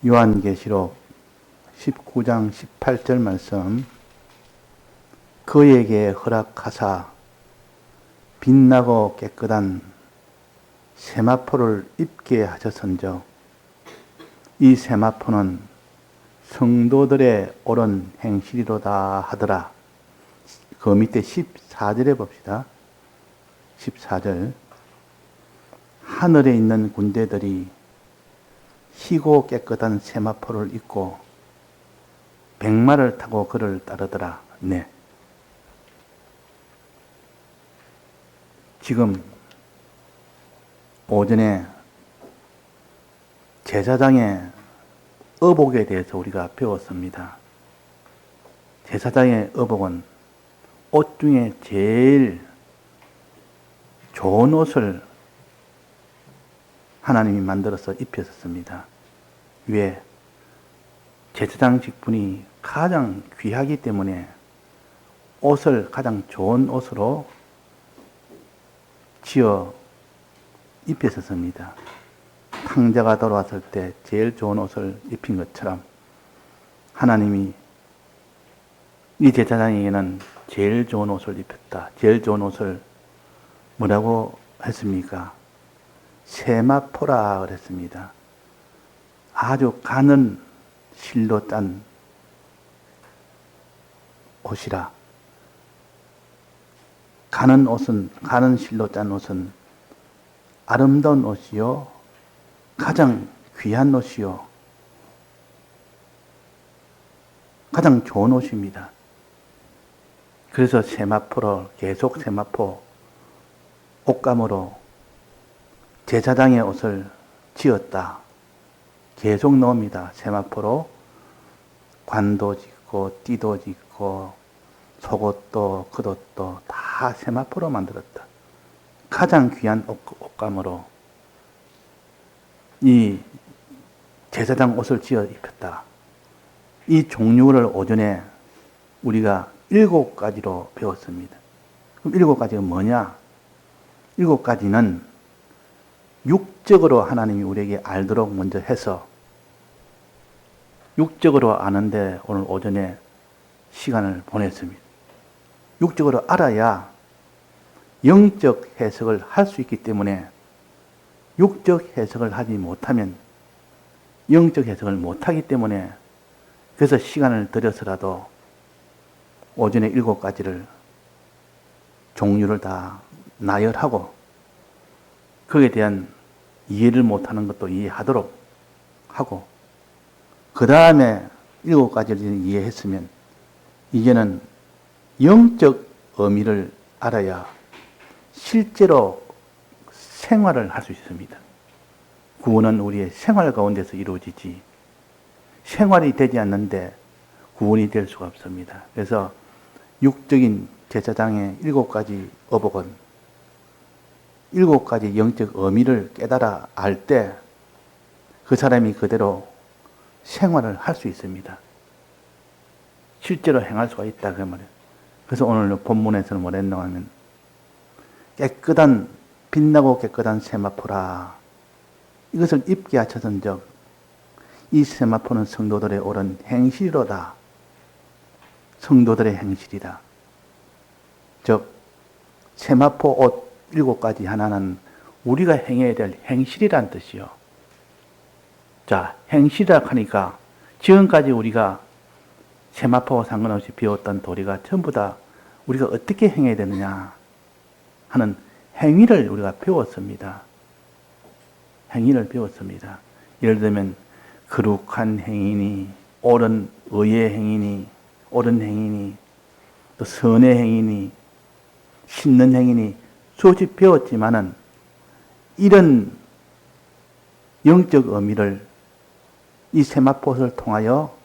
요한계시록 19장 18절 말씀. 그에게 허락하사 빛나고 깨끗한 세마포를 입게 하셨은즉 이 세마포는 성도들의 옳은 행실이로다 하더라. 그 밑에 14절에 봅시다. 14절. 하늘에 있는 군대들이 희고 깨끗한 세마포를 입고 백마를 타고 그를 따르더라. 네. 지금 오전에 제사장의 의복에 대해서 우리가 배웠습니다. 제사장의 의복은 옷 중에 제일 좋은 옷을 하나님이 만들어서 입혔었습니다. 왜? 제사장 직분이 가장 귀하기 때문에 옷을 가장 좋은 옷으로 지어 입혔었습니다. 탕자가 돌아왔을 때 제일 좋은 옷을 입힌 것처럼 하나님이 이 제사장에게는 제일 좋은 옷을 입혔다. 제일 좋은 옷을 뭐라고 했습니까? 세마포라 그랬습니다. 아주 가는 실로 짠 옷이라. 가는 실로 짠 옷은 아름다운 옷이요, 가장 귀한 옷이요, 가장 좋은 옷입니다. 그래서 세마포로 계속 세마포 옷감으로 제사장의 옷을 지었다. 계속 나옵니다. 세마포로 관도 짓고 띠도 짓고 속옷도 겉옷도 다 세마포로 만들었다. 가장 귀한 옷감으로 이 제사장 옷을 지어 입혔다. 이 종류를 오전에 우리가 7가지로 배웠습니다. 그럼 7가지가 뭐냐? 7가지는 육적으로 하나님이 우리에게 알도록 먼저 해서 육적으로 아는데 오늘 오전에 시간을 보냈습니다. 육적으로 알아야 영적 해석을 할 수 있기 때문에 육적 해석을 하지 못하면 영적 해석을 못하기 때문에 그래서 시간을 들여서라도 오전에 7가지를 종류를 다 나열하고 거기에 대한 이해를 못하는 것도 이해하도록 하고 그 다음에 7가지를 이해했으면 이제는 영적 의미를 알아야 실제로 생활을 할 수 있습니다. 구원은 우리의 생활 가운데서 이루어지지 생활이 되지 않는데 구원이 될 수가 없습니다. 그래서 육적인 제사장의 7가지 의복은 7가지 영적 의미를 깨달아 알 때 그 사람이 그대로 생활을 할 수 있습니다. 실제로 행할 수가 있다 그 말이에요. 그래서 오늘 본문에서는 뭐랬노 하면 빛나고 깨끗한 세마포라 이것을 입게 하셨은즉 이 세마포는 성도들의 옳은 행실이로다. 성도들의 행실이다. 즉 세마포 옷 7가지 하나는 우리가 행해야 될 행실이란 뜻이요. 자, 행실이라 하니까 지금까지 우리가 세마포와 상관없이 배웠던 도리가 전부 다 우리가 어떻게 행해야 되느냐 하는 행위를 우리가 배웠습니다. 행위를 배웠습니다. 예를 들면 거룩한 행위니 옳은 의의 행위니 옳은 행위니 또 선의 행위니 신는 행위니 수없이 배웠지만은 이런 영적 의미를 이 세마포를 통하여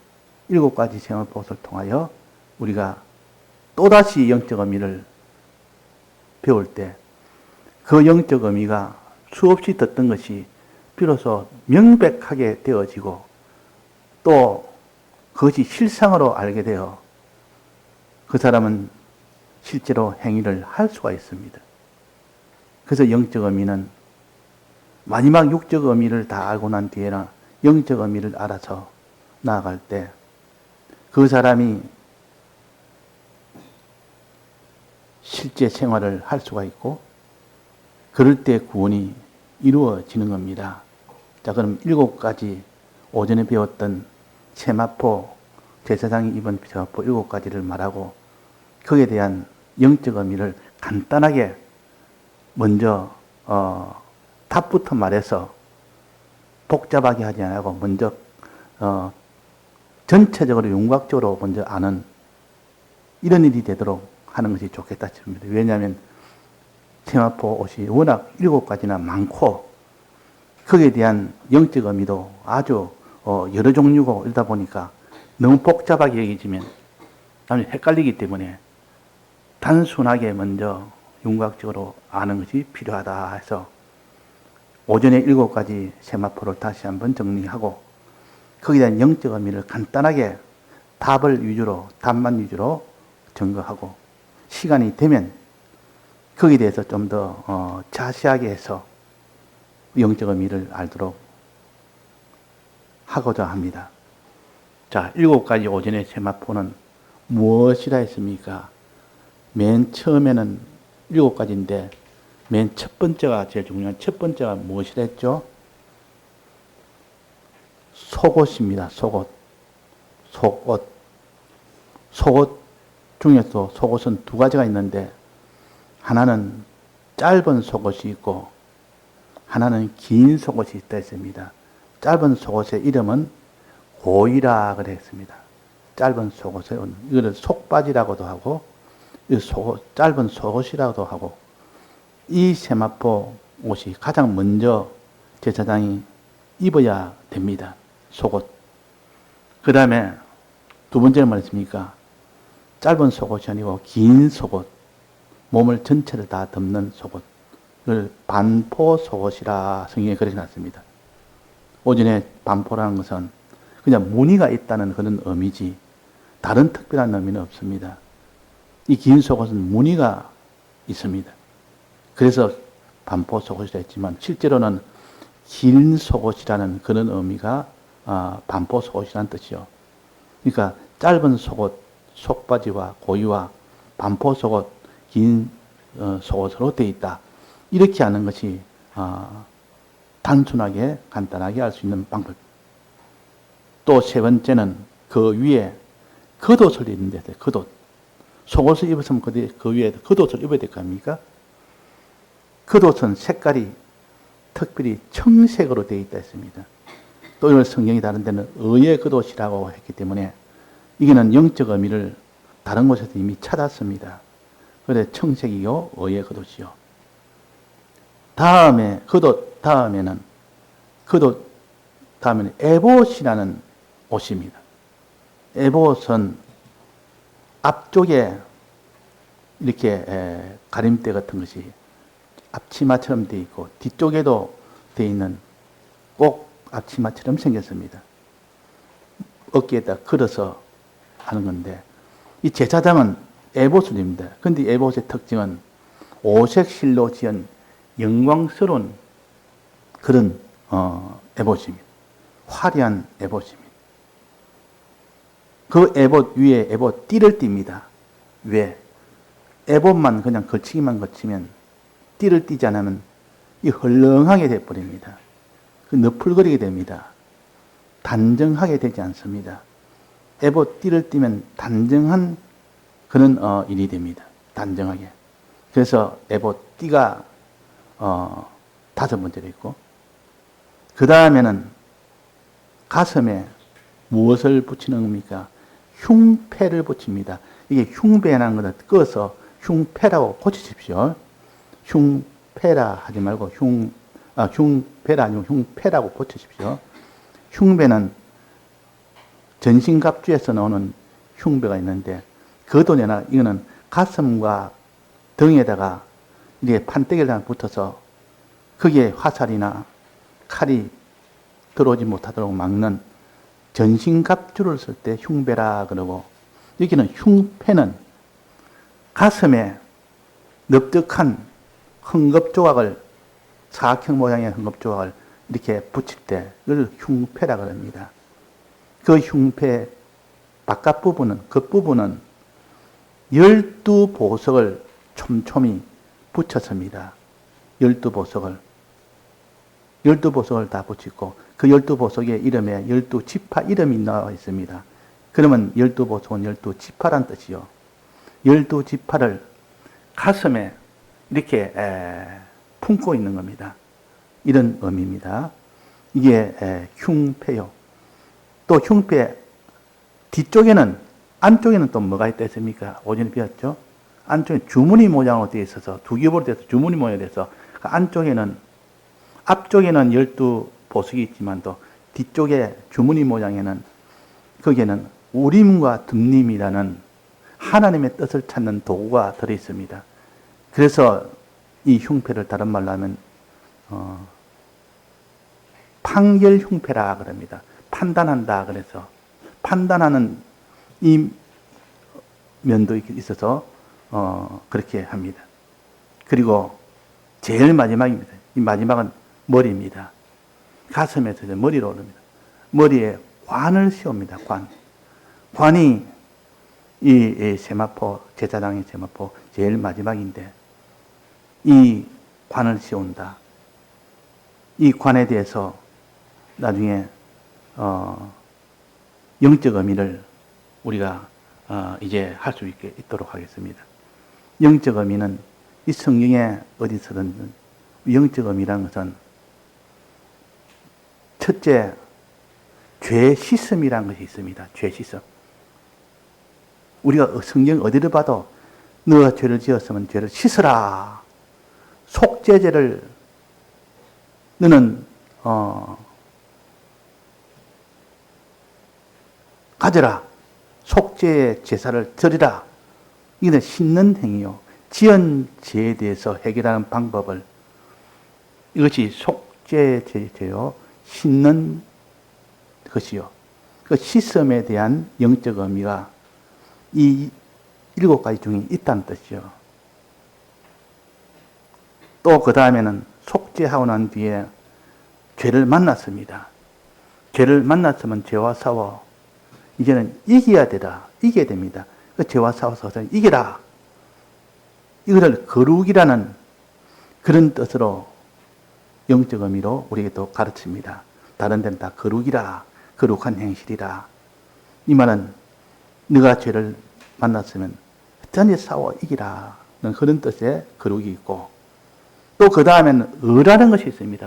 7가지 세마포를 통하여 우리가 또다시 영적 의미를 배울 때 그 영적 의미가 수없이 듣던 것이 비로소 명백하게 되어지고 또 그것이 실상으로 알게 되어 그 사람은 실제로 행위를 할 수가 있습니다. 그래서 영적 의미는 마지막 육적 의미를 다 알고 난 뒤에는 영적 의미를 알아서 나아갈 때 그 사람이 실제 생활을 할 수가 있고 그럴 때 구원이 이루어지는 겁니다. 자, 그럼 7가지 오전에 배웠던 세마포, 제사장이 입은 세마포 7가지를 말하고 거기에 대한 영적 의미를 간단하게 먼저 답부터 말해서 복잡하게 하지 않고 먼저 전체적으로 윤곽적으로 먼저 아는 이런 일이 되도록 하는 것이 좋겠다 싶습니다. 왜냐하면 세마포 옷이 워낙 7가지나 많고 거기에 대한 영적 의미도 아주 여러 종류고 이러다 보니까 너무 복잡하게 여기지면 나중에 헷갈리기 때문에 단순하게 먼저 윤곽적으로 아는 것이 필요하다 해서 오전에 7가지 세마포를 다시 한번 정리하고 거기에 대한 영적 의미를 간단하게 답만 위주로 증거하고 시간이 되면 거기에 대해서 좀 더 자세하게 해서 영적 의미를 알도록 하고자 합니다. 자, 7가지 오전의 세마포는 무엇이라 했습니까? 맨 처음에는 7가지인데 맨 첫 번째가 제일 중요한 첫 번째가 무엇이라 했죠? 속옷입니다. 속옷. 속옷 중에서 속옷은 2가지가 있는데 하나는 짧은 속옷이 있고 하나는 긴 속옷이 있다 했습니다. 짧은 속옷의 이름은 고이라 그랬습니다. 짧은 속옷은 이거를 속바지라고도 하고 짧은 속옷이라고도 하고 이 세마포 옷이 가장 먼저 제사장이 입어야 됩니다. 속옷. 그 다음에 2번째는 뭐였습니까? 짧은 속옷이 아니고 긴 속옷. 몸을 전체를 다 덮는 속옷을 반포 속옷이라 성경에 그렇게 놨습니다. 오전에 반포라는 것은 그냥 무늬가 있다는 그런 의미지 다른 특별한 의미는 없습니다. 이 긴 속옷은 무늬가 있습니다. 그래서 반포 속옷이라 했지만 실제로는 긴 속옷이라는 그런 의미가 반포 속옷이라는 뜻이요. 그러니까 짧은 속옷, 속바지와 고유와 반포 속옷, 긴 속옷으로 되어 있다. 이렇게 하는 것이 단순하게 간단하게 알 수 있는 방법. 또 세 번째는 그 위에 겉옷을 입는 데서 겉옷. 속옷을 입었으면 그 위에 겉옷을 입어야 될 거 아닙니까? 겉옷은 색깔이 특별히 청색으로 되어 있다 했습니다. 또 이걸 성경이 다른 데는 의의 겉옷이라고 했기 때문에 이게는 영적 의미를 다른 곳에서 이미 찾았습니다. 그래 청색이요 의의 겉옷이요. 다음에 다음에는 에봇이라는 옷입니다. 에봇은 앞쪽에 이렇게 가림대 같은 것이 앞치마처럼 되어 있고 뒤쪽에도 되어 있는 꼭 앞치마처럼 생겼습니다. 어깨에다 걸어서 하는 건데 이 제사장은 에봇을 입니다. 그런데 에봇의 특징은 오색 실로 지은 영광스러운 그런 에봇입니다. 화려한 에봇입니다. 그 에봇 위에 에봇 띠를 띱니다. 왜? 에봇만 그냥 걸치기만 걸치면 띠를 띠지 않으면 이 헐렁하게 돼버립니다. 그 너풀거리게 됩니다. 단정하게 되지 않습니다. 에봇 띠를 띠면 단정한 그런 일이 됩니다. 단정하게. 그래서 에봇 띠가 5번째로 있고 그 다음에는 가슴에 무엇을 붙이는 겁니까? 흉패를 붙입니다. 이게 흉배라는 것을 끄어서 흉패라고 고치십시오. 흉패라 하지 말고 흉배라 아니고 흉패라고 고치십시오. 흉배는 전신갑주에서 나오는 흉배가 있는데 그것도 내나 이거는 가슴과 등에다가 이렇게 판때기를 붙어서 거기에 화살이나 칼이 들어오지 못하도록 막는 전신갑주를 쓸 때 흉배라 그러고 여기는 흉패는 가슴에 넓적한 헝겊조각을 사각형 모양의 헝겊조각을 이렇게 붙일 때 그걸 흉패라 그럽니다. 그 흉패 바깥 부분은, 겉부분은 12보석을 촘촘히 붙였습니다. 12보석을. 12보석을 다 붙이고 그 12보석의 이름에 12지파 이름이 나와 있습니다. 그러면 12보석은 12지파란 뜻이요. 12지파를 가슴에 이렇게 품고 있는 겁니다. 이런 의미입니다. 이게 흉패요. 또 흉패 뒤쪽에는, 안쪽에는 또 뭐가 있다 했습니까? 오전에 배웠죠? 안쪽에 주머니 모양으로 되어 있어서, 두 겹으로 돼서 주머니 모양이 돼서, 그 안쪽에는, 앞쪽에는 12보석이 있지만 또 뒤쪽에 주머니 모양에는, 거기에는 우림과 듬림이라는 하나님의 뜻을 찾는 도구가 들어 있습니다. 그래서 이 흉패를 다른 말로 하면 판결 흉패라 그럽니다. 판단한다 그래서 판단하는 이 면도 있어서 그렇게 합니다. 그리고 제일 마지막입니다. 이 마지막은 머리입니다. 가슴에서 머리로 오릅니다. 머리에 관을 씌웁니다. 관이 이 세마포, 제사장의 세마포 제일 마지막인데 이 관을 씌운다. 이 관에 대해서 나중에 영적 의미를 우리가 이제 할 수 있도록 하겠습니다. 영적 의미는 이 성경에 어디서든 영적 의미라는 것은 첫째 죄 씻음이라는 것이 있습니다. 죄 씻음. 우리가 성경 어디를 봐도 너가 죄를 지었으면 죄를 씻으라. 속죄제를 너는 가져라. 속죄의 제사를 드리라. 이게 씻는 행위요. 지은 죄에 대해서 해결하는 방법을, 이것이 속죄제요. 씻는 것이요. 그 씻음에 대한 영적 의미가 이 7가지 중에 있다는 뜻이죠. 또 그 다음에는 속죄하고 난 뒤에 죄를 만났습니다. 죄를 만났으면 죄와 싸워 이제는 이겨야 되라. 이겨야 됩니다. 그 죄와 싸워서 이겨라. 이거를 거룩이라는 그런 뜻으로 영적 의미로 우리에게 또 가르칩니다. 다른 데는 다 거룩이라. 거룩한 행실이라. 이 말은 네가 죄를 만났으면 어쩐지 싸워 이기라. 그런 뜻의 거룩이 있고 또 그 다음에는 의라는 것이 있습니다.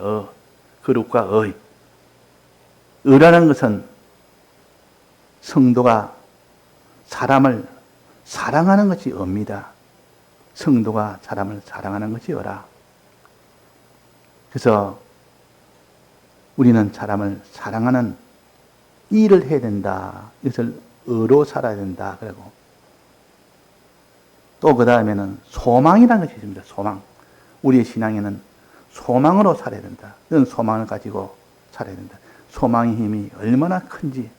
거룩과 의. 의라는 것은 성도가 사람을 사랑하는 것이 의입니다. 성도가 사람을 사랑하는 것이 의라. 그래서 우리는 사람을 사랑하는 일을 해야 된다. 이것을 의로 살아야 된다. 그리고 또 그 다음에는 소망이라는 것이 있습니다. 소망. 우리의 신앙에는 소망으로 살아야 된다. 그런 소망을 가지고 살아야 된다. 소망의 힘이 얼마나 큰지.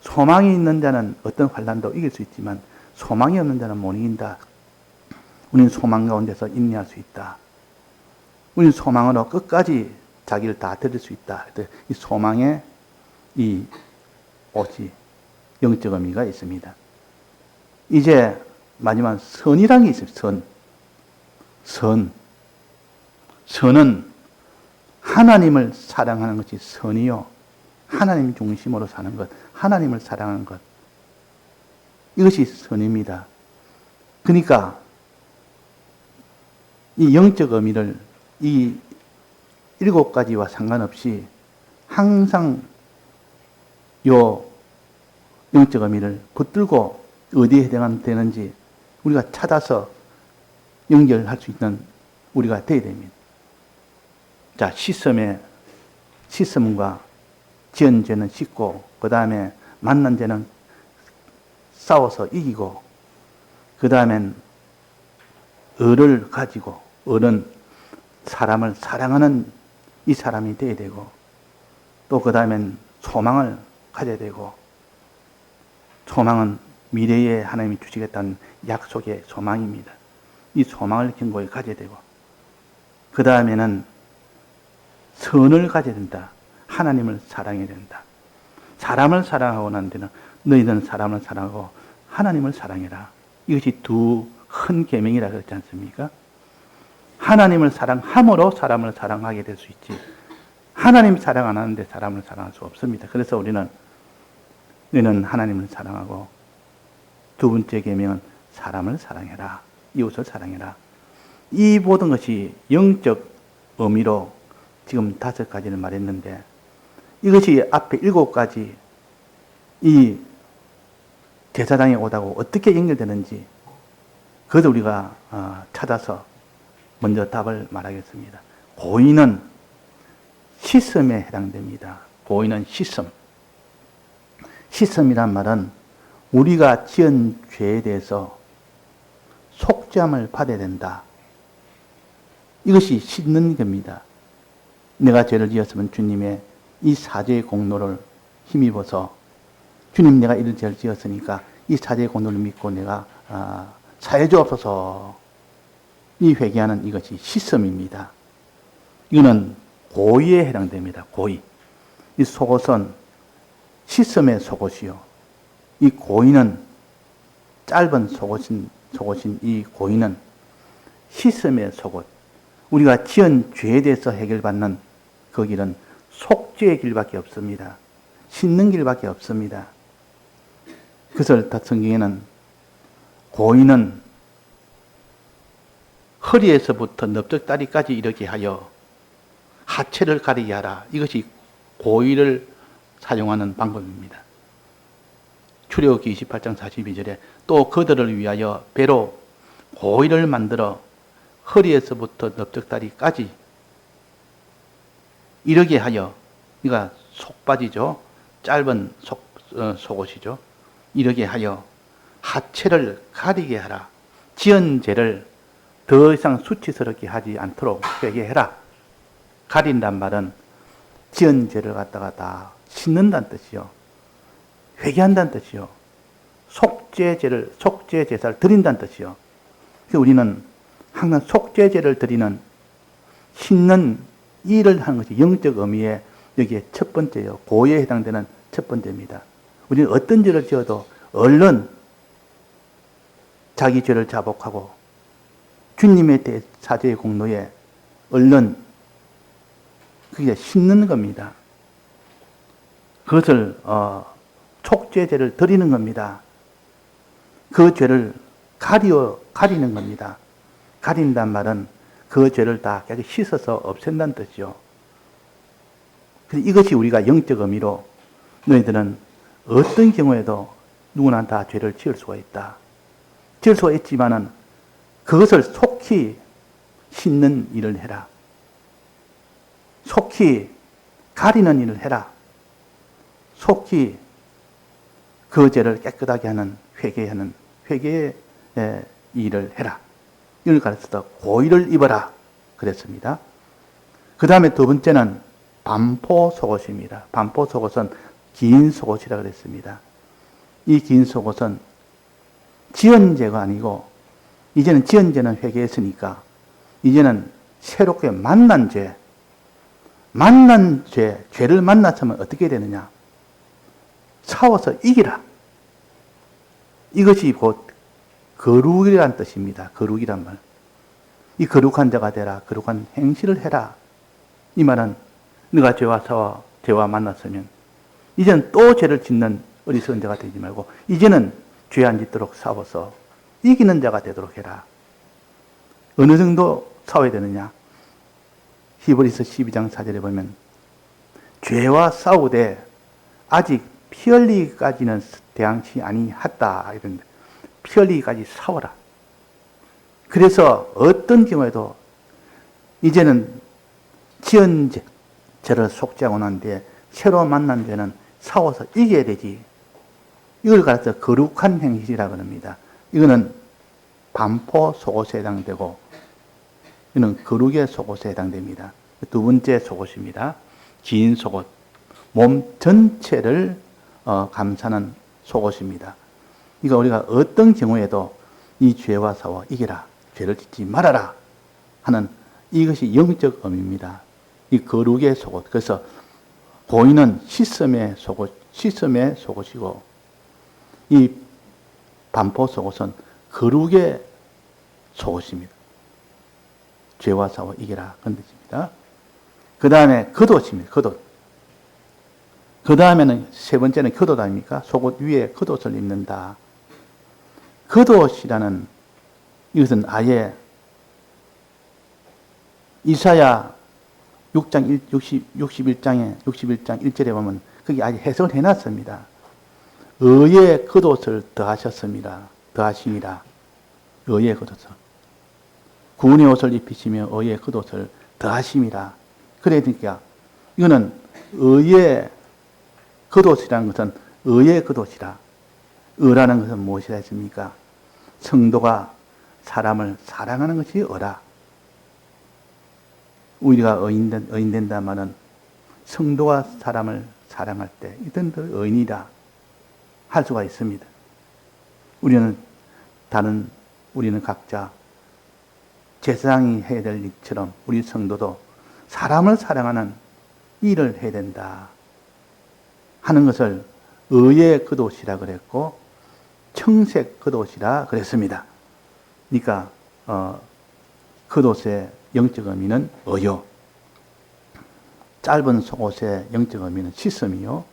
소망이 있는 자는 어떤 환난도 이길 수 있지만 소망이 없는 자는 못 이긴다. 우리는 소망 가운데서 인내할 수 있다. 우리는 소망으로 끝까지 자기를 다 드릴 수 있다. 이 소망에 이 옷이 영적 의미가 있습니다. 이제 마지막 선이라는 게 있습니다. 선은 하나님을 사랑하는 것이 선이요. 하나님 중심으로 사는 것, 하나님을 사랑하는 것. 이것이 선입니다. 그러니까 이 영적 의미를 이 7가지와 상관없이 항상 요 영적 의미를 붙들고 어디에 해당되는지 우리가 찾아서 연결할 수 있는 우리가 되어야 됩니다. 자, 씻음과 지은 죄는 씻고, 그 다음에 만난 죄는 싸워서 이기고, 그 다음엔 의를 가지고, 의는 사람을 사랑하는 이 사람이 되어야 되고, 또 그 다음엔 소망을 가져야 되고, 소망은 미래에 하나님이 주시겠다는 약속의 소망입니다. 이 소망을 견고히 가져야 되고, 그 다음에는 선을 가져야 된다. 하나님을 사랑해야 된다. 사람을 사랑하고 난 뒤는 너희는 사람을 사랑하고 하나님을 사랑해라. 이것이 두 큰 계명이라 그랬지 않습니까? 하나님을 사랑함으로 사람을 사랑하게 될 수 있지. 하나님 사랑 안 하는데 사람을 사랑할 수 없습니다. 그래서 우리는 너희는 하나님을 사랑하고 두 번째 계명은 사람을 사랑해라. 이웃을 사랑해라. 이 모든 것이 영적 의미로 지금 5가지를 말했는데 이것이 앞에 7가지 이 제사장에 오다고 어떻게 연결되는지 그것을 우리가 찾아서 먼저 답을 말하겠습니다. 고의는 시섬에 해당됩니다. 고의는 시섬. 시섬이란 말은 우리가 지은 죄에 대해서 속죄함을 받아야 된다. 이것이 씻는 겁니다. 내가 죄를 지었으면 주님의 이 사죄의 공로를 힘입어서 주님 내가 이런 죄를 지었으니까 이 사죄의 공로를 믿고 내가 사해 주옵소서. 이 회개하는 이것이 시섬입니다. 이거는 고의에 해당됩니다. 고의. 이 속옷은 시섬의 속옷이요. 이 고의는 짧은 속옷인 이 고의는 시섬의 속옷. 우리가 지은 죄에 대해서 해결받는 그 길은 속죄의 길밖에 없습니다. 씻는 길밖에 없습니다. 그것을 성경에는 고의는 허리에서부터 넓적다리까지 이르게 하여 하체를 가리게 하라. 이것이 고의를 사용하는 방법입니다. 출애굽기 28장 42절에 또 그들을 위하여 배로 고의를 만들어 허리에서부터 넓적다리까지 이르게 하여, 그러니까 속바지죠. 짧은 속옷이죠. 이르게 하여 하체를 가리게 하라. 지은 죄를 더 이상 수치스럽게 하지 않도록 회개해라. 가린단 말은 지은 죄를 갖다가 다 씻는다는 뜻이요. 회개한다는 뜻이요. 속죄 제사를 드린다는 뜻이요. 그래서 우리는 항상 속죄제를 드리는 씻는 일을 하는 것이 영적 의미에 여기에 첫 번째요. 고의에 해당되는 첫 번째입니다. 우리는 어떤 죄를 지어도 얼른 자기 죄를 자복하고 주님의 사죄의 공로에 얼른 그게 씻는 겁니다. 그것을 속죄제를 드리는 겁니다. 그 죄를 가리는 겁니다. 가린단 말은 그 죄를 다 씻어서 없앤다는 뜻이죠. 이것이 우리가 영적 의미로 너희들은 어떤 경우에도 누구나 다 죄를 지을 수가 있다. 지을 수가 있지만은 그것을 속히 씻는 일을 해라. 속히 가리는 일을 해라. 속히 그 죄를 깨끗하게 하는 회개의 일을 해라. 이걸 가르쳐서 고의를 입어라 그랬습니다. 그 다음에 두 번째는 반포 속옷입니다. 반포 속옷은 긴 속옷이라 그랬습니다. 이 긴 속옷은 지은 죄가 아니고 이제는 지은 죄는 회개했으니까 이제는 새롭게 만난 죄를 만났으면 어떻게 되느냐? 싸워서 이기라. 이것이 곧 거룩이란 뜻입니다. 거룩이란 말. 이 거룩한 자가 되라. 거룩한 행실을 해라. 이 말은 네가 죄와 만났으면 이제는 또 죄를 짓는 어리석은 자가 되지 말고 이제는 죄 안 짓도록 싸워서 이기는 자가 되도록 해라. 어느 정도 싸워야 되느냐? 히브리서 12장 4절에 보면 죄와 싸우되 아직 피 흘리기까지는 대항치 아니하다. 이런데 피 흘리기까지 싸워라. 그래서 어떤 경우에도 이제는 지은 죄를 속죄하고 난 뒤에 새로 만난 죄는 싸워서 이겨야 되지. 이걸 가르쳐 거룩한 행실이라고 합니다. 이거는 반포 속옷에 해당되고 이거는 거룩의 속옷에 해당됩니다. 두 번째 속옷입니다. 긴 속옷. 몸 전체를 감싸는 속옷입니다. 이거 우리가 어떤 경우에도 이 죄와 싸워 이겨라. 죄를 짓지 말아라. 하는 이것이 영적 의미입니다. 이 거룩의 속옷. 그래서 고인은 씻음의 속옷이고, 이 반포 속옷은 거룩의 속옷입니다. 죄와 싸워 이겨라. 그런 뜻입니다. 그 다음에 겉옷입니다. 겉옷. 그 다음에는 세 번째는 겉옷 아닙니까? 속옷 위에 겉옷을 입는다. 겉옷이라는 이것은 아예 이사야 6장 61장 1절에 보면 거기 아예 해석을 해놨습니다. 의의 겉옷을 더하셨습니다. 더하심이라. 의의 겉옷을. 구원의 옷을 입히시며 의의 겉옷을 더하심이라. 그러니까 이거는 의의 겉옷이라는 것은 의의 겉옷이라. 의라는 것은 무엇이라 했습니까? 성도가 사람을 사랑하는 것이 의라. 우리가 의인된다 말은 성도가 사람을 사랑할 때 이든 의인이다 할 수가 있습니다. 우리는 각자 제사장이 해야 될 일처럼 우리 성도도 사람을 사랑하는 일을 해야 된다 하는 것을 의의 겉옷이라 그랬고 청색 겉옷이라 그랬습니다. 그러니까 겉옷의 영적 의미는 의요. 짧은 속옷의 영적 의미는 씻음이요.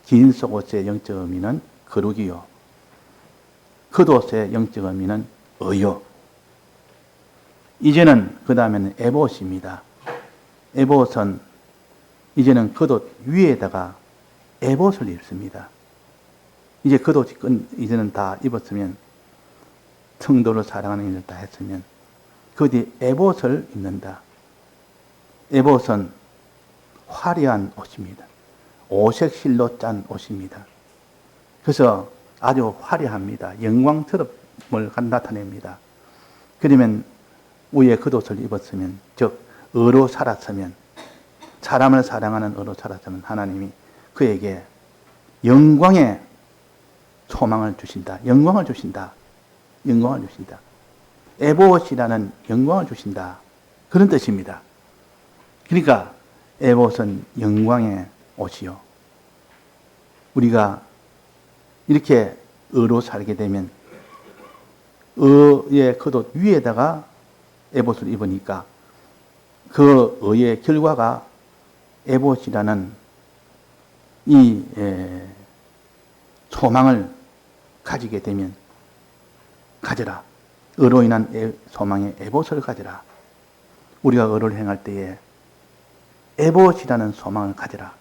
긴 속옷의 영적 의미는 거룩이요. 겉옷의 영적 의미는 의요. 이제는 그 다음에는 에봇입니다. 에봇은 이제는 겉옷 위에다가 에봇을 입습니다. 이제 겉옷이 이제는 다 입었으면 성도를 사랑하는 일을 다 했으면 그 뒤에 에봇을 입는다. 에봇은 화려한 옷입니다. 오색 실로 짠 옷입니다. 그래서 아주 화려합니다. 영광스러움을 나타냅니다. 그러면 위에 겉옷을 입었으면, 즉 의로 살았으면, 사람을 사랑하는 의로 살았으면 하나님이 그에게 영광의 소망을 주신다. 영광을 주신다. 영광을 주신다. 에봇이라는 영광을 주신다. 그런 뜻입니다. 그러니까 에봇은 영광의 옷이요. 우리가 이렇게 의로 살게 되면 의의 겉옷 위에다가 에봇을 입으니까 그 의의 결과가 에봇이라는 이 소망을 가지게 되면 가져라. 의로 인한 소망의 에봇을 가져라. 우리가 의를 행할 때에 에봇이라는 소망을 가져라.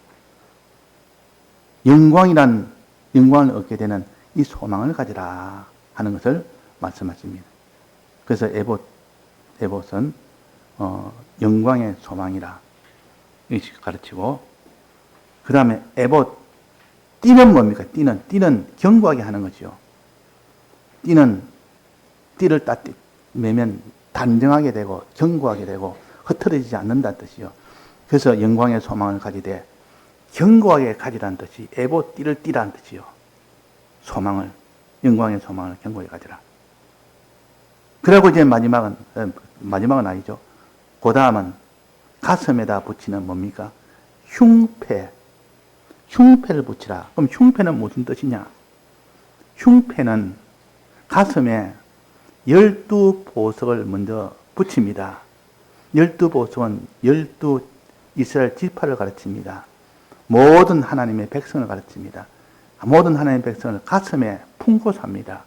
영광을 얻게 되는 이 소망을 가져라 하는 것을 말씀하십니다. 그래서 에봇은 영광의 소망이라 이렇게 가르치고, 그 다음에 에봇 띠는 뭡니까? 띠는 견고하게 하는 거죠. 띠를 딱 매면 단정하게 되고 견고하게 되고 흐트러지지 않는다는 뜻이요. 그래서 영광의 소망을 가지되 견고하게 가지라는 뜻이 에봇 띠를 띠라는 뜻이요. 영광의 소망을 견고하게 가지라. 그리고 이제 마지막은 아니죠. 그 다음은 가슴에다 붙이는 뭡니까? 흉패를 붙이라. 그럼 흉패는 무슨 뜻이냐? 흉패는 가슴에 12보석을 먼저 붙입니다. 12보석은 12 이스라엘 지파를 가르칩니다. 모든 하나님의 백성을 가르칩니다. 모든 하나님의 백성을 가슴에 품고 삽니다.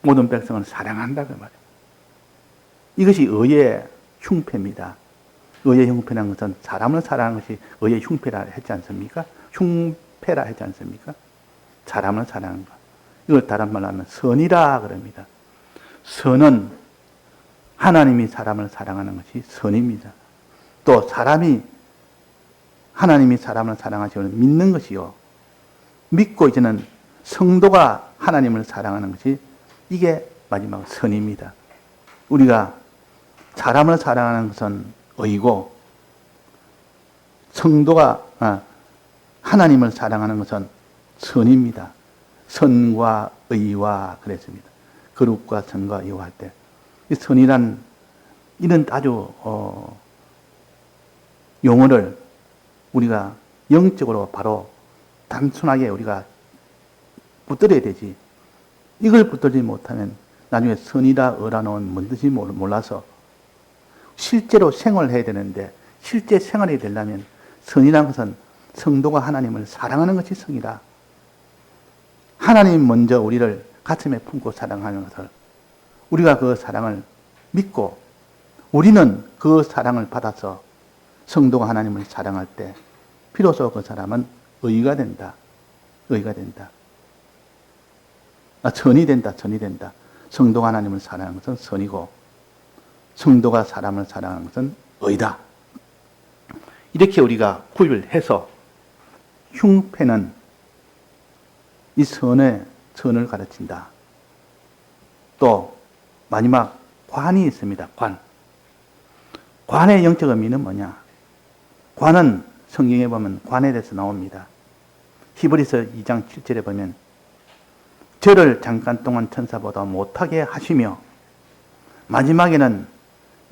모든 백성을 사랑한다 그 말이에요. 이것이 의의 흉패입니다. 의의 흉패라는 것은 사람을 사랑하는 것이 의의 흉패라 했지 않습니까? 흉패라 했지 않습니까? 사람을 사랑하는 것. 이걸 다른 말로 하면 선이라 그럽니다. 선은 하나님이 사람을 사랑하는 것이 선입니다. 또 하나님이 사람을 사랑하시는 믿는 것이요. 믿고 이제는 성도가 하나님을 사랑하는 것이 이게 마지막 선입니다. 우리가 사람을 사랑하는 것은 의고 성도가 하나님을 사랑하는 것은 선입니다. 선과 의와 그랬습니다. 거룩과 선과 의와 할 때 이 선이란 이런 아주 용어를 우리가 영적으로 바로 단순하게 우리가 붙들어야 되지. 이걸 붙들지 못하면 나중에 선이다 어라는 뭔 뜻인지 몰라서 실제로 생활을 해야 되는데, 실제 생활이 되려면 선이라는 것은 성도가 하나님을 사랑하는 것이 성이다. 하나님 먼저 우리를 가슴에 품고 사랑하는 것을, 우리가 그 사랑을 믿고 우리는 그 사랑을 받아서 성도가 하나님을 사랑할 때 비로소 그 사람은 의가 된다. 의가 된다. 선이 된다. 선이 된다. 성도가 하나님을 사랑하는 것은 선이고, 성도가 사람을 사랑하는 것은 의다. 이렇게 우리가 구입을 해서 흉패는 이 선을 가르친다. 또 마지막 관이 있습니다. 관. 관의 영적 의미는 뭐냐? 관은 성경에 보면 관에 대해서 나옵니다. 히브리서 2장 7절에 보면 저를 잠깐 동안 천사보다 못하게 하시며 마지막에는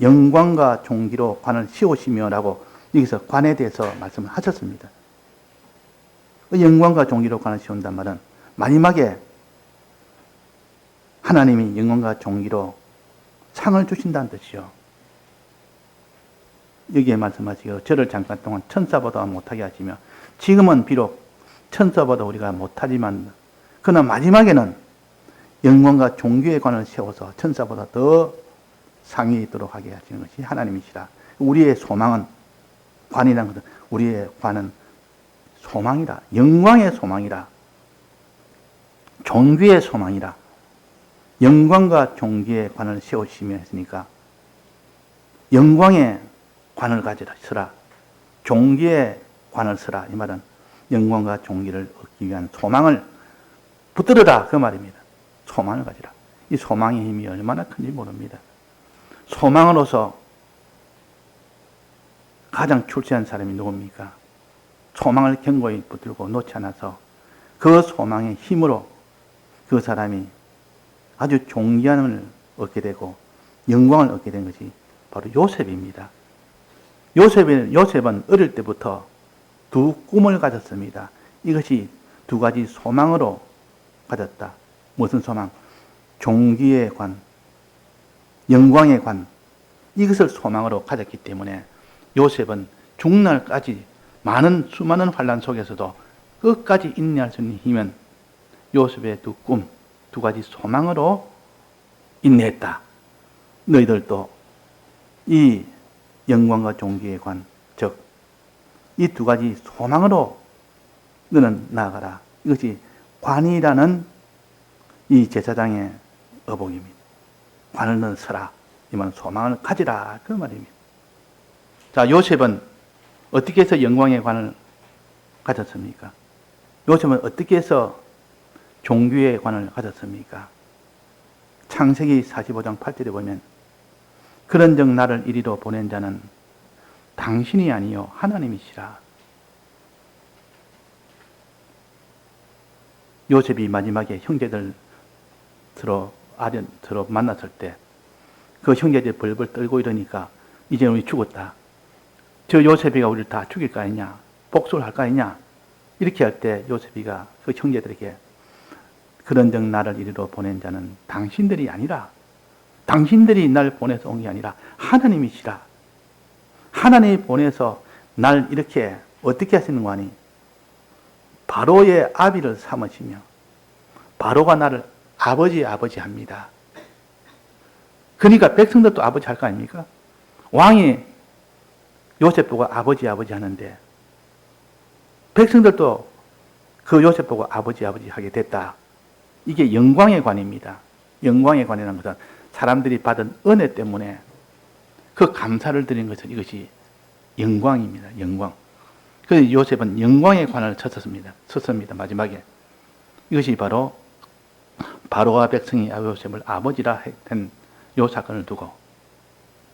영광과 존귀로 관을 씌우시며 라고 여기서 관에 대해서 말씀을 하셨습니다. 영광과 존귀로 관을 씌운단 말은 마지막에 하나님이 영광과 존귀로 상을 주신다는 뜻이요. 여기에 말씀하시기로 저를 잠깐 동안 천사보다 못하게 하시며, 지금은 비록 천사보다 우리가 못하지만 그러나 마지막에는 영광과 존귀의 관을 세워서 천사보다 더 상위 있도록 하게 하시는 것이 하나님이시라. 우리의 소망은, 관이라는 것은, 우리의 관은 소망이라. 영광의 소망이라. 존귀의 소망이라. 영광과 존귀의 관을 세우시며 했으니까 영광의 관을 가지라 서라. 존귀의 관을 서라. 이 말은 영광과 존귀를 얻기 위한 소망을 붙들어라 그 말입니다. 소망을 가지라. 이 소망의 힘이 얼마나 큰지 모릅니다. 소망으로서 가장 출세한 사람이 누굽니까? 소망을 견고히 붙들고 놓지 않아서 그 소망의 힘으로 그 사람이 아주 존귀함을 얻게 되고 영광을 얻게 된 것이 바로 요셉입니다. 요셉은 어릴 때부터 두 꿈을 가졌습니다. 이것이 두 가지 소망으로 가졌다. 무슨 소망? 존귀의 관, 영광의 관, 이것을 소망으로 가졌기 때문에 요셉은 죽날까지 수많은 환난 속에서도 끝까지 인내할 수 있는 힘은 요셉의 두 꿈, 두 가지 소망으로 인내했다. 너희들도 이 영광과 존귀의 관, 즉 이 두 가지 소망으로 너는 나아가라. 이것이 관이라는 이 제사장의 어복입니다. 관을 너는 서라. 이 말은 소망을 가지라 그 말입니다. 자, 요셉은 어떻게 해서 영광의 관을 가졌습니까? 요셉은 어떻게 해서 존귀의 관을 가졌습니까? 창세기 45장 8절에 보면 그런즉 나를 이리로 보낸 자는 당신이 아니요 하나님이시라. 요셉이 마지막에 형제들 서로 만났을 때 그 형제들이 벌벌 떨고 이러니까 이제 우리 죽었다. 저 요셉이가 우리를 다 죽일 거 아니냐? 복수를 할 거 아니냐? 이렇게 할 때 요셉이가 그 형제들에게 그런즉 나를 이리로 보낸 자는 당신들이 아니라, 당신들이 날 보내서 온 게 아니라 하나님이시라. 하나님이 보내서 날 이렇게 어떻게 하시는 거 아니? 바로의 아비를 삼으시며 바로가 나를 아버지 합니다. 그러니까 백성들도 아버지 할 거 아닙니까? 왕이 요셉 보고 아버지 하는데 백성들도 그 요셉 보고 아버지 하게 됐다. 이게 영광의 관입니다. 영광의 관이라는 것은 사람들이 받은 은혜 때문에 그 감사를 드린 것은 이것이 영광입니다. 영광. 그래서 요셉은 영광의 관을 섰습니다. 마지막에. 이것이 바로 바로와 백성이 요셉을 아버지라 한 요 사건을 두고,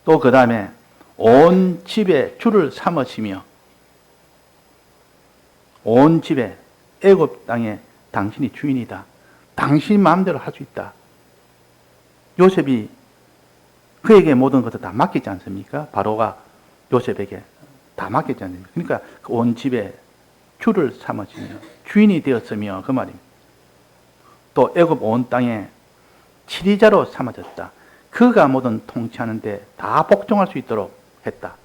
또 그 다음에 온 집에 주를 삼으시며 온 집에 애굽 땅에 당신이 주인이다. 당신 마음대로 할 수 있다. 요셉이 그에게 모든 것을 다 맡기지 않습니까? 바로가 요셉에게 다 맡겼지 않습니까? 그러니까 그 온 집에 주를 삼으시며 주인이 되었으며 그 말입니다. 또 애굽 온 땅에 치리자로 삼아졌다. 그가 모든 통치하는데 다 복종할 수 있도록 했다.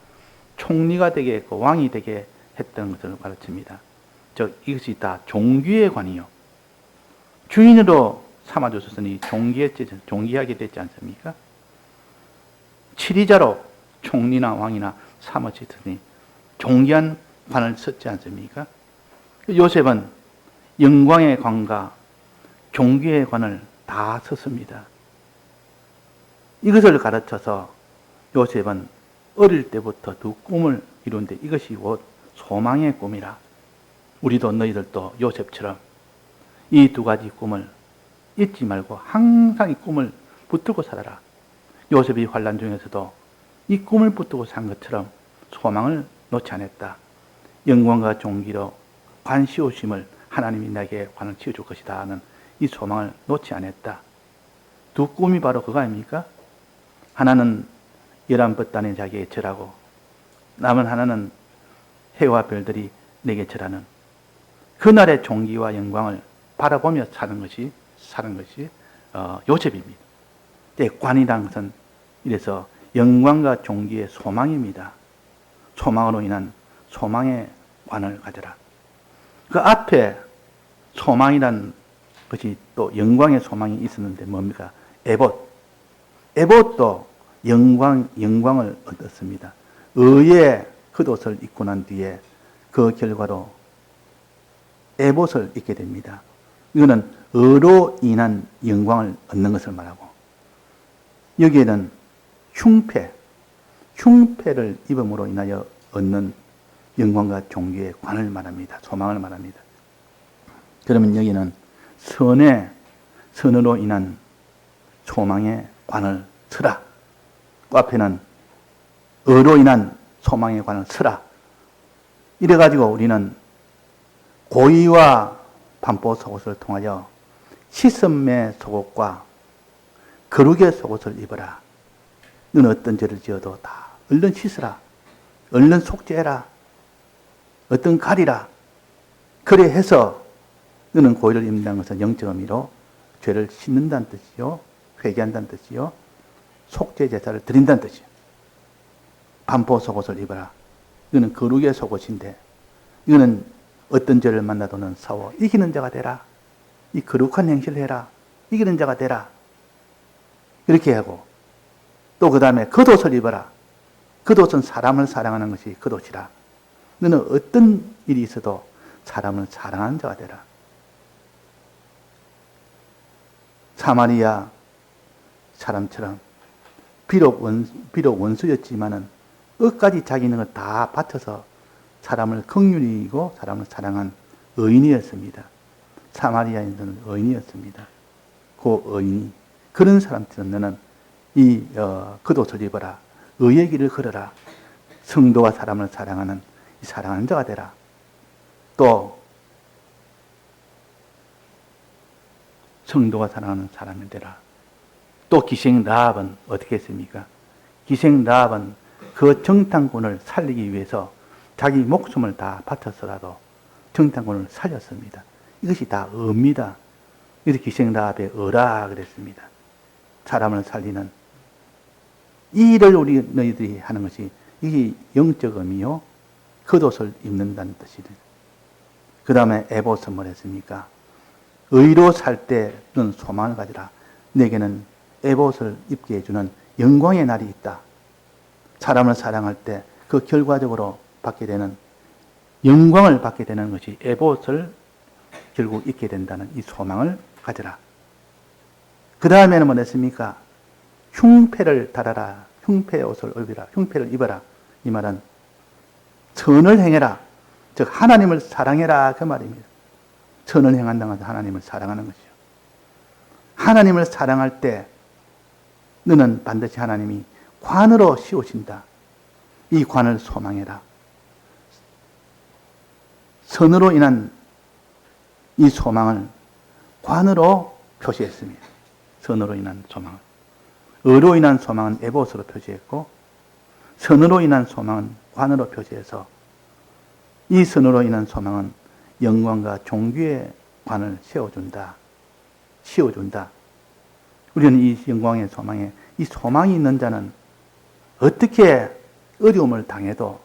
총리가 되게 했고 왕이 되게 했던 것을 가르칩니다. 즉 이것이 다 종기의 관이요. 주인으로 삼아주셨으니 종기하게 됐지 않습니까? 치리자로 총리나 왕이나 삼아주셨으니 종기한 관을 썼지 않습니까? 요셉은 영광의 관과 종기의 관을 다 썼습니다. 이것을 가르쳐서 요셉은 어릴 때부터 두 꿈을 이루는데 이것이 곧 소망의 꿈이라. 우리도 너희들도 요셉처럼 이 두 가지 꿈을 잊지 말고 항상 이 꿈을 붙들고 살아라. 요셉이 환난 중에서도 이 꿈을 붙들고 산 것처럼 소망을 놓지 않았다. 영광과 존귀로 관 씌우심을 하나님이 나에게 관을 씌워줄 것이다 하는 이 소망을 놓지 않았다. 두 꿈이 바로 그거 아닙니까? 하나는 11볕단에 자기에 절하고 남은 하나는 해와 별들이 내게 절하는 그날의 존귀와 영광을 바라보며 사는 것이 요셉입니다. 관이라는 것은 이래서 영광과 존귀의 소망입니다. 소망으로 인한 소망의 관을 가져라. 그 앞에 소망이란 것이 또 영광의 소망이 있었는데 뭡니까? 에봇도 영광을 얻었습니다. 의의 겉옷을 입고 난 뒤에 그 결과로 에봇을 입게 됩니다. 이거는 의로 인한 영광을 얻는 것을 말하고 여기에는 흉패를 입음으로 인하여 얻는 영광과 존귀의 관을 말합니다. 소망을 말합니다. 그러면 여기는 선으로 인한 소망의 관을 쓰라. 그 앞에는 의로 인한 소망의 관을 쓰라. 이래가지고 우리는 고의와 반포 속옷을 통하여 씻음의 속옷과 거룩의 속옷을 입어라. 너는 어떤 죄를 지어도 다 얼른 씻으라. 얼른 속죄해라. 어떤 가리라. 그래 해서 너는 고의를 입는다는 것은 영적 의미로 죄를 씻는다는 뜻이요. 회개한다는 뜻이요. 속죄 제사를 드린다는 뜻이요. 반포 속옷을 입어라. 이거는 거룩의 속옷인데 이거는 어떤 죄를 만나도는 싸워 이기는 자가 되라. 이 거룩한 행실을 해라. 이기는 자가 되라. 이렇게 하고 또 그 다음에 겉옷을 입어라. 겉옷은 사람을 사랑하는 것이 겉옷이라. 너는 어떤 일이 있어도 사람을 사랑하는 자가 되라. 사마리아 사람처럼 비록 원수였지만은 끝까지 자기 있는 걸 다 바쳐서 사람을 긍휼히 여기고 사람을 사랑한 의인이었습니다. 사마리아인들은 의인이었습니다. 그 의인이 그런 사람처럼 너는 이 겉옷을 입어라. 의의 길을 걸어라. 성도와 사람을 사랑하는 이 사랑하는 자가 되라. 또 성도가 사랑하는 사람이 되라. 또 기생 라합은 어떻게 했습니까? 기생 라합은 그 정탐꾼을 살리기 위해서 자기 목숨을 다 바쳐서라도 정탐꾼을 살렸습니다. 이것이 다 의입니다. 그래서 기생 라합의 의라 그랬습니다. 사람을 살리는 이 일을 너희들이 하는 것이 이게 영적 의미요. 겉옷을 입는다는 뜻이래. 그 다음에 에봇은 뭘 했습니까? 의로 살 때는 소망을 가지라. 내게는 에봇을 입게 해주는 영광의 날이 있다. 사람을 사랑할 때 그 결과적으로 받게 되는 영광을 받게 되는 것이 에봇을 결국 입게 된다는 이 소망을 가져라. 그 다음에는 뭐 했습니까? 흉패를 달아라. 흉패의 옷을 입어라. 흉패를 입어라. 이 말은 선을 행해라. 즉 하나님을 사랑해라 그 말입니다. 선을 행한다는 것은 하나님을 사랑하는 것이요. 하나님을 사랑할 때 너는 반드시 하나님이 관으로 씌우신다. 이 관을 소망해라. 선으로 인한 이 소망을 관으로 표시했습니다. 선으로 인한 소망을. 의로 인한 소망은 에봇으로 표시했고 선으로 인한 소망은 관으로 표시해서 이 선으로 인한 소망은 영광과 종교의 관을 씌워준다. 우리는 이 영광의 소망에, 이 소망이 있는 자는 어떻게 어려움을 당해도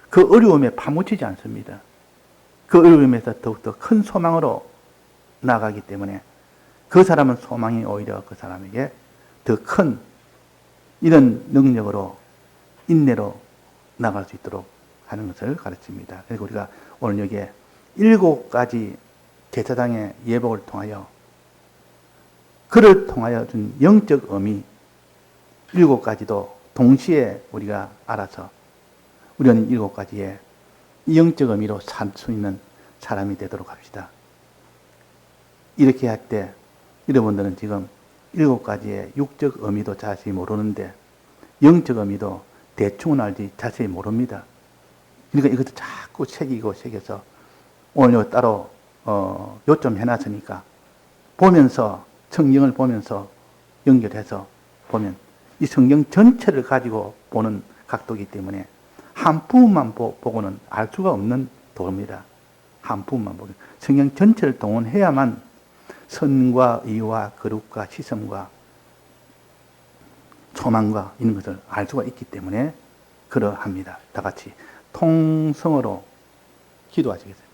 그 어려움에 파묻히지 않습니다. 그 어려움에서 더욱더 큰 소망으로 나가기 때문에 그 사람은 소망이 오히려 그 사람에게 더 큰 이런 능력으로 인내로 나갈 수 있도록 하는 것을 가르칩니다. 그리고 우리가 오늘 여기에 7가지 제사장의 예복을 통하여 그를 통하여 준 영적 의미 7가지도 동시에 우리가 알아서 우리는 7가지의 영적 의미로 살 수 있는 사람이 되도록 합시다. 이렇게 할 때 여러분들은 지금 7가지의 육적 의미도 자세히 모르는데 영적 의미도 대충은 알지 자세히 모릅니다. 그러니까 이것도 자꾸 새겨서 오늘 요 따로 요점 해놨으니까 보면서 성경을 보면서 연결해서 보면 이 성경 전체를 가지고 보는 각도이기 때문에 한 부분만 보고는 알 수가 없는 도입니다. 한 부분만 보고 성경 전체를 동원해야만 선과 의와 거룩과 시선과 소망과 이런 것을 알 수가 있기 때문에 그러합니다. 다 같이 통성으로 기도하시겠습니다.